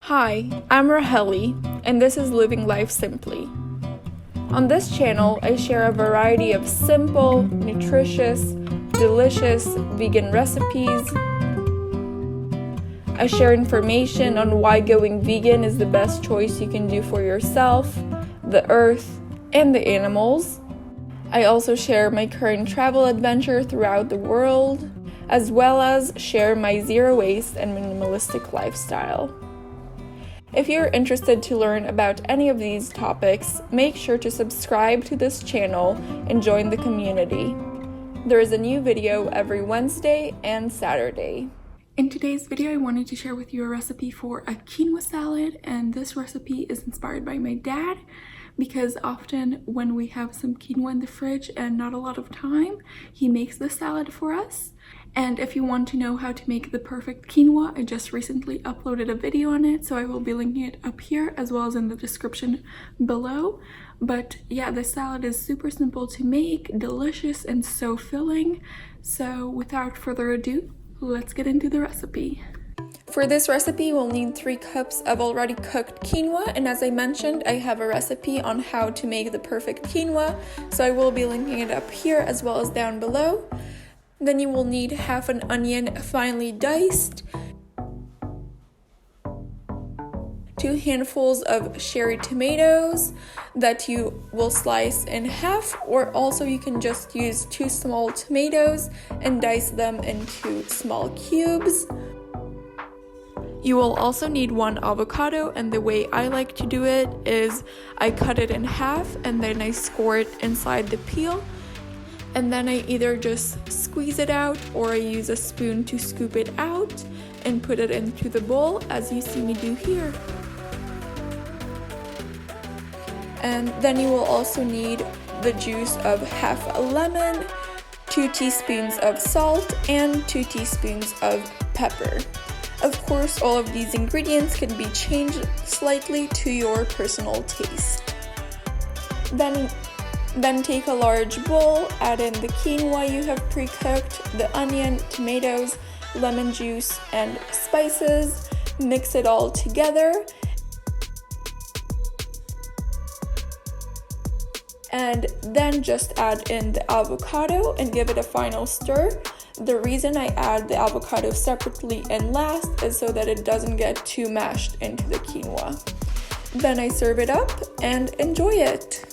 Hi, I'm Raheli, and this is Living Life Simply. On this channel, I share a variety of simple, nutritious, delicious vegan recipes. I share information on why going vegan is the best choice you can do for yourself, the earth, and the animals. I also share my current travel adventure throughout the world, as well as share my zero waste and minimalistic lifestyle. If you're interested to learn about any of these topics, make sure to subscribe to this channel and join the community. There is a new video every Wednesday and Saturday. In today's video, I wanted to share with you a recipe for a quinoa salad, and this recipe is inspired by my dad because often when we have some quinoa in the fridge and not a lot of time, he makes the salad for us. And if you want to know how to make the perfect quinoa, I just recently uploaded a video on it, so I will be linking it up here as well as in the description below. But yeah, the salad is super simple to make, delicious, and so filling. So without further ado, let's get into the recipe. For this recipe, we'll need 3 cups of already cooked quinoa, and as I mentioned, I have a recipe on how to make the perfect quinoa, so I will be linking it up here as well as down below. Then you will need half an onion finely diced, 2 handfuls of cherry tomatoes that you will slice in half, or also you can just use 2 small tomatoes and dice them into small cubes. You will also need 1 avocado, and the way I like to do it is I cut it in half and then I score it inside the peel. And then I either just squeeze it out or I use a spoon to scoop it out and put it into the bowl as you see me do here. And then you will also need the juice of half a lemon, 2 teaspoons of salt, and 2 teaspoons of pepper. Of course, all of these ingredients can be changed slightly to your personal taste. Then take a large bowl, add in the quinoa you have pre-cooked, the onion, tomatoes, lemon juice, and spices. Mix it all together. And then just add in the avocado and give it a final stir. The reason I add the avocado separately and last is so that it doesn't get too mashed into the quinoa. Then I serve it up and enjoy it.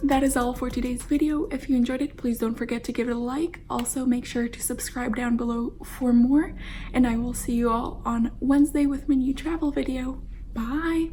That is all for today's video. If you enjoyed it, please don't forget to give it a like. Also, make sure to subscribe down below for more. And I will see you all on Wednesday with my new travel video. Bye!